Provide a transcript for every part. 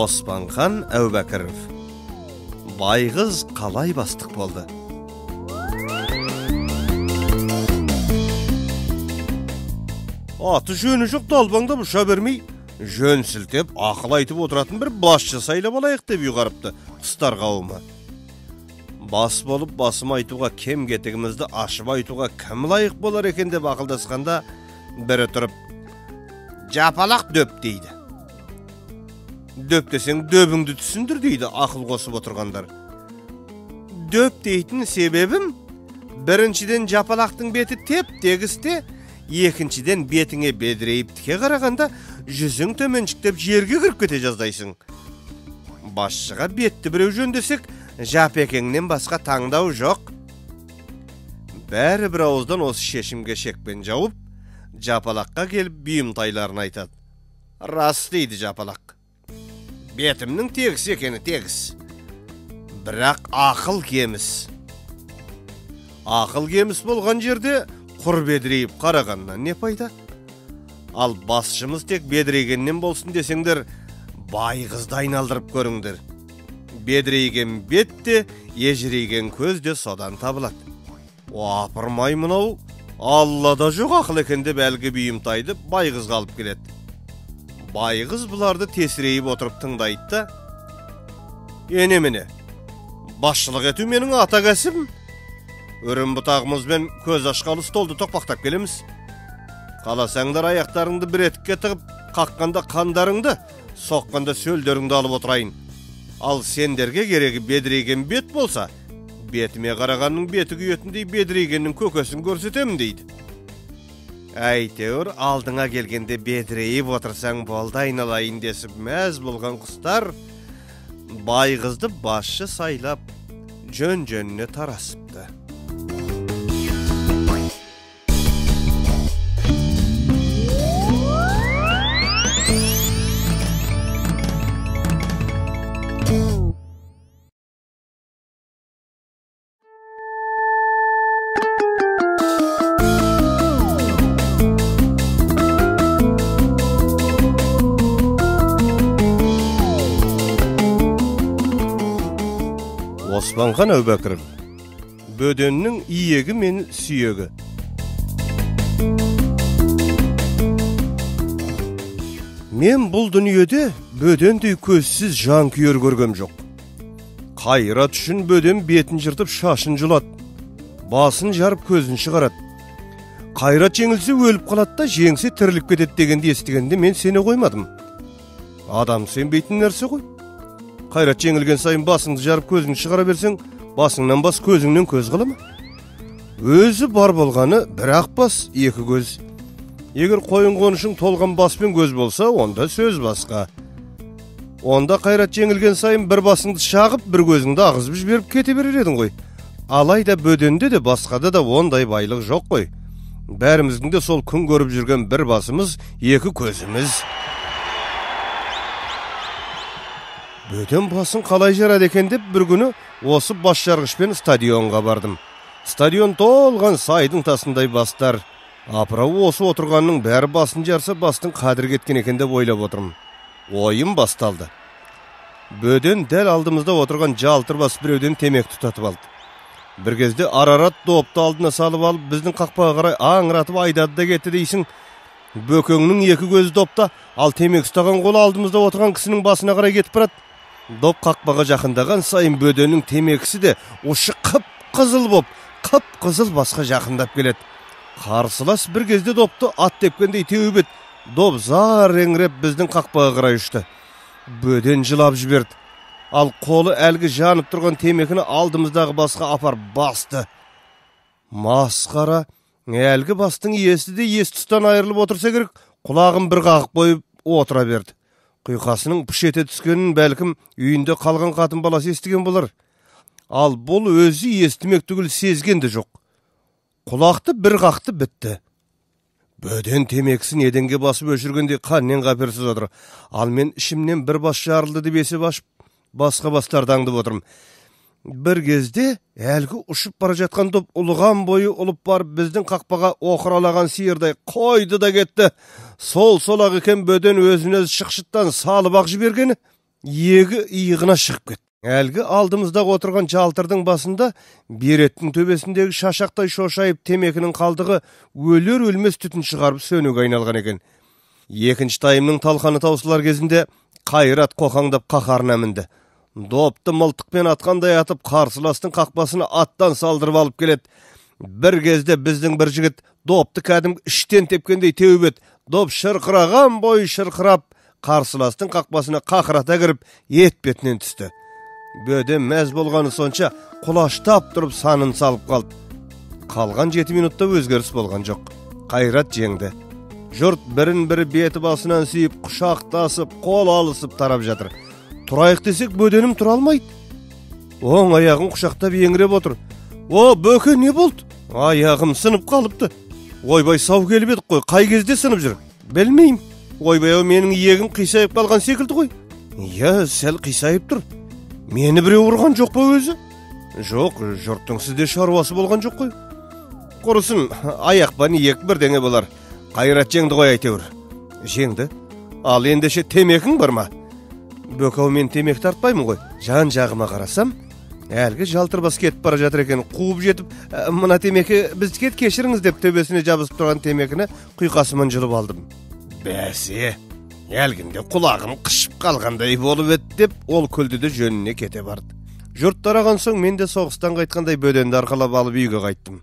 Osmanхан Әубәкіров. Байғыз қалай бастық болды? Аты жөні жоқ далбаңда бұша бермей, жөн сілтеп, ақыл айтып отыратын бір басшы сайлап алайық деп ұйғарыпты құстар қауымы. Бас болып басым айтуға кем кетігімізді ашып айтуға кім лайық болар екен деп ақылдасқанда бірі тұрып, жапалақ дөп дейді. Дөп десең дөбіңді түсіндір дейді ақыл қосып отырғандар. Дөп дейтін себебім, біріншіден жапалақтың беті теп-тегісте, екіншіден бетіңе бедірейіп тіке қарағанда жүзің төменшіктеп жерге кіріп кете жаздайсың. Басшыға бетті біреу жөндесек, жапекеңнен басқа таңдау жоқ. Бәрі бір ауыздан осы шешімге шекпен жауып, жапалаққа келіп бұйымтайларын айтады. Рас дейді жапалақ. Бетімнің тегіс екені тегіс. Бірақ ақыл кеміс. Ақыл кеміс болған жерде құр бедірейіп қарағаннан не пайда? Ал басшымыз тек бедірейгеннен болсын десеңдер, байғызды айналдырып көріңдер. Бедірейген бет те, ежірейген көз де содан табылады. Апырмай мынау, Аллада жоқ ақыл екен деп әлгі бұйымтайды байғызға алып келеді. Байғыз бұларды тесірейіп отырып тыңдайды да, «Ене-міне, басшылық ету менің ата кәсібім. Өрім бұтағымызбен көз ашқалы столды тоқпақтап келеміз. Қаласаңдар аяқтарыңды бір етікке тығып, қаққанда қандарыңды, соққанда сөлдеріңді алып отырайын. Ал сендерге керегі бедірейген бет болса, бетіме қарағанның беті күйетіндей бедірейгеннің көкесін көрсетемін» дейді. Әйтеуір алдыңа келгенде бедірейіп отырсаң болды айналайын десіп мәз болған құстар байғызды басшы сайлап жөн-жөніне тарасыпты. Osmanхан Әубәкіров. Бөденнің иегі мен сүйегі. Мен бұл дүниеде бөдендей көзсіз жан күйер көргем жоқ. Қайрат үшін бөден бетін жыртып шашын жұлады, басын жарып көзін шығарады. Қайрат жеңілсе өліп қалады да жеңсе тіріліп кетеді дегенді естігенде мен сені қоймадым. Адам сенбейтін нәрсе ғой. Қайрат жеңілген сайын басыңды жарып көзіңді шығара берсең, басыңнан бас көзіңнен көз қылама. Өзі бар болғаны бір ақ бас, екі көз. Егер қойын қонышың толған бас пен көз болса, онда сөз басқа. Онда қайрат жеңілген сайын бір басыңды шағып, бір көзіңді ағызып жіберіп кете берер едің ғой. Алайда бөденде де басқада да ондай байлық жоқ қой. Бәріміздің де сол күн көріп жүрген бір басымыз, екі көзіміз. Бөден басын қалай жарады екен деп бір күні осы бас жарғышпен стадионға бардым. Стадион толған сайдың тасындай бастар. Апырау осы отырғанның бәрі басын жарса бастың қадір кеткен екен деп ойлап отырмын. Ойым басталды. Бөден дәл алдымызда отырған жалтыр бас біреуден темек тұтатып алды. Бір кезде Арарат допты алдына салып алып, біздің қақпаға қарай аңыратып айдады да кетті дейсің. Бөкеңнің екі көзі допта, ал темек ұстаған қолы алдымызда отырған кісінің басына қарай кетіп барады. Доп қақпаға жақындаған сайын бөденнің темекісі де ұшы қып-қызыл боп, қып-қызыл басқа жақындап келеді. Қарсылас бір кезде допты ат тепкендей теуіп еді. Доп зар еңіреп біздің қақпаға қарай ұшты. Бөден жылап жіберді. Ал қолы әлгі жанып тұрған темекіні алдымыздағы басқа апар басты. Масқара, әлгі бастың иесі де ес тұстан айырылып отырса керек, құлағын бір қағып қойып отыра берді. Құйқасының пұш ете түскенін бәлкім үйінде қалған қатын баласы естіген болар. Ал бұл өзі естімек түгіл сезген де жоқ. Құлақты бір қақты бітті. Бөден темекісін еденге басып өшіргенде қаннен қаперсіз отыр. Ал мен ішімнен бір бас жарылды деп есеп ашып, басқа бастарды аңдып отырмын. Бір кезде әлгі ұшып бара жатқан доп ұлыған бойы ұлып барып біздің қақпаға оқыралаған сиырдай қойды да кетті. Сол-сол-ақ екен бөден өзіне шықшыттан салып ақ жібергені. иегі иығына шығып кетті. Әлгі алдымыздағы отырған жалтырдың басында береттің төбесіндегі шашақтай шошайып темекінің қалдығы өлер өлмес түтін шығарып сөнуге айналған екен. Екінші тайымның талқаны таусылар кезінде Қайрат қоқаңдап қаһарына мінді. Допты мылтықпен атқандай атып қарсыластың қақпасына аттан салдырып алып келеді. Бір кезде біздің бір жігіт допты кәдімгі іштен тепкендей теуіп еді. Доп шырқыраған бойы шырқырап қарсыластың қақпасына қақырата кіріп ет бетінен түсті. Бөден мәз болғаны сонша құлаштап тұрып санын салып қалды. Қалған 7 минутта өзгеріс болған жоқ. Қайрат жеңді. Жұрт бірін-бірі беті басынан сүйіп, құшақтасып, қол алысып тарап жатыр. Тұрайық десек, бөденім тұра алмайды. Оң аяғын құшақтап еңіреп отыр. О, бөке, не болды? Аяғым сынып қалыпты. Ойбай, сау келіп едік қой, қай кезде сынып жүр? Білмеймін. Ойбай, менің иегім қисайып қалған секілді ғой. Я, сәл қисайып тұр. Мені біреу ұрған жоқ па өзі? Жоқ, жұрттың сізде шаруасы болған жоқ қой. Құрысын, аяқпан иек бірдеңе болар. Қайрат жеңді ғой әйтеуір. Жеңді? Ал ендеше темекің бар ма? Бөкау, мен темек тартпаймын ғой. Жан жағыма қарасам, әлгі жалтырбас кетіп бара жатыр екен. Қуып жетіп, мына темекі бізді кешіріңіз деп төбесіне жабысып тұрған темекіні құйқасымен жұлып алдым. Бәсе, әлгінде құлағым қышып қалғандай болып еді деп, ол күлді жөніне кете барды. Жұрт тараған соң мен де соғыстан қайтқандай бөденді арқалап алып үйге қайттым.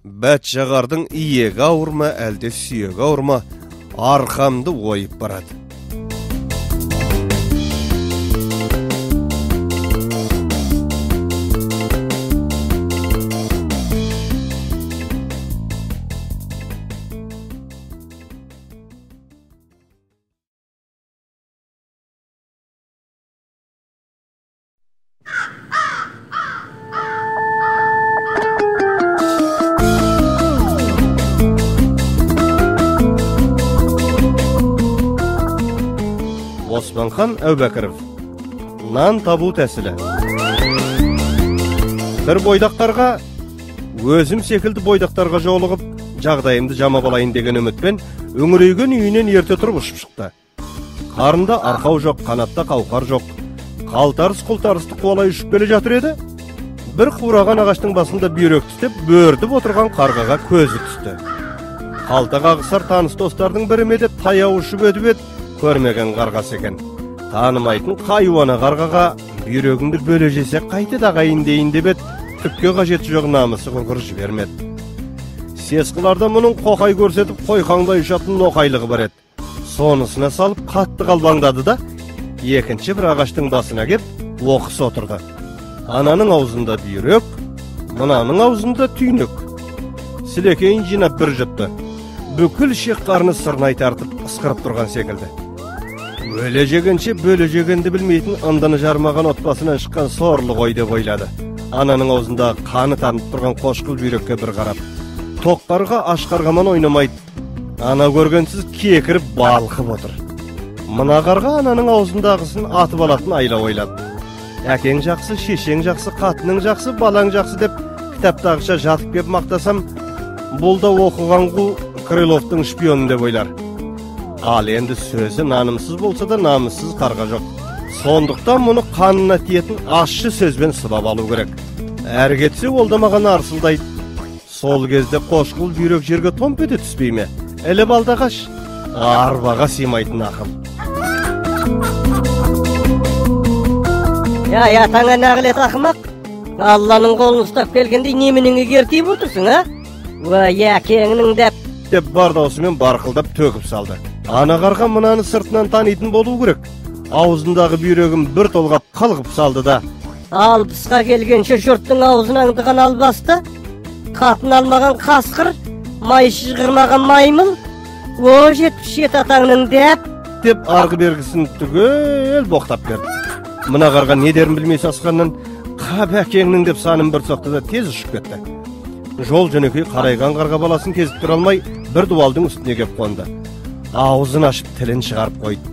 Бәт жағардың иегі ауырма, әлде сүйегі ауырма, арқамды ойып барады. Османхан Әубәкіров. Нан табу тәсілі. Бір бойдақтарға, өзім секілді бойдақтарға жолығып, жағдайымды жамап алайын деген үмітпен өңірейген үйінен ерте тұрып ұшып шықты. Қарында арқау жоқ, қанатта қауқар жоқ. Қалтарыс-құлтарысты қуалай ұшып келе жатыр еді. Бір қураған ағаштың басында бүйрек тістеп, бөрдіп отырған қарғаға көзі түсті. Қалтаға қысар таныс достардың біріме де таяу ұшып өтіп еді. Көрмеген қарғасы екен. Танымайтын қайуана қарғаға бүйрегіңді бөле жесек қайты да қайын дейін деп еді, түкке қажеті жоқ намысы құрғыр жібермеді. Сесқыларда мұның қоқай көрсетіп қойқаңдай ұшатын ноқайлығы бар еді. Сонысына салып қатты қалбаңдады да, екінші бір ағаштың басына кеп оқыс отырды. Ананың аузында бүйрек, мынаның аузында түйнек. Сілекейін жинап бір жұтты. Бүкіл шек қарны сырнай тартып ысқырып тұрған секілді. Өле жегенше бөле жегенді білмейтін ындыны жармаған отбасынан шыққан сорлы ғой деп ойлады. Ананың аузында қаны танып тұрған қошқыл бүйрекке бір қарап. Тоққарға ашқарғаман ойнамайды. Ана көргенсіз кекіріп балқып отыр. Мына қарға ананың аузындағысын атып алатын айла ойлады. Әкең жақсы, шешең жақсы, қатының жақсы, балаң жақсы деп кітаптағыша жатып кеп мақтасам, бұл да оқыған қу Крыловтың шпионы деп ойлар. Ал енді сөзі нанымсыз болса да намыссыз қарға жоқ. Сондықтан мұны қанына тиетін ащы сөзбен сыбап алу керек. Әрі кетсе ол да маған арсылдайды. Сол кезде қошқыл бүйрек жерге томп ете түспей ме? Іліп алдағаш, арбаға сыймайтын ақыл. Таңа нағылет ақымақ. Алланың қолын ұстап келгендей неменеңе кертейіп отырсың, а? Әкеңнің деп бар даусымен барқылдап төгіп салды. Ана қарға мынаны сыртынан танитын болу керек. Аузындағы бүйрегім бір толғап қалғып салды да. Алпысқа келгенше жұрттың аузын аңдыған албасты, қатын алмаған қасқыр, май шыжғырмаған маймыл, о 77 атаңның деп арғы бергісін түгел боқтап берді. Мына қарға не дерін білмей сасқаннан, қап әкеңнің деп санын бір соқты да тез ұшып кетті. Жол жөнекей қарайған қарға баласын кезіп тұра алмай, бір дуалдың үстіне кеп қонды. Аузын ашып тілін шығарып қойды.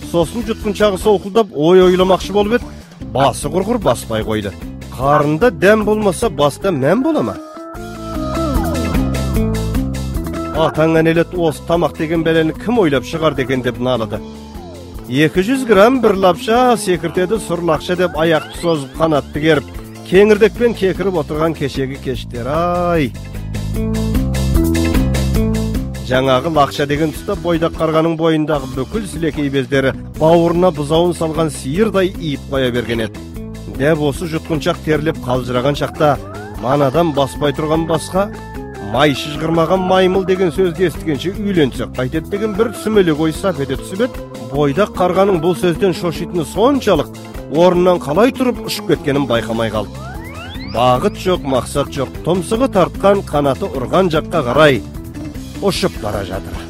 Сосын жұтқыншағы солқылдап ойламақшы болып еді, басы құрғыр баспай қойды. Қарында дәм болмаса баста мән бола ма? Атаңа нелет осы тамақ деген бәлені кім ойлап шығарды екен деп налыды. 200 грамм бір лапша секіртеді сұрлақша деп аяқты созып қанатты керіп, кеңірдекпен кекіріп отырған кешегі кештер, ай! Жаңағы лақша деген тұста бойдақ қарғаның бойындағы бүкіл сілекей бездері бауырына бұзауын салған сиырдай иіп қоя берген еді. Дәп осы жұтқыншақ терлеп қалжыраған шақта, манадан баспай тұрған басқа, май шыжғырмаған маймыл деген сөзді естігенше үйленсек қайтеді деген бір сүмелек ой сап ете түсіп еді. Бойдақ қарғаның бұл сөзден шошитыны соншалық, орнынан қалай тұрып ұшып кеткенін байқамай қалды. Бағыт жоқ, мақсат жоқ, тұмсығы тартқан, қанаты ұрған жаққа қарай ұшып бара жатыр.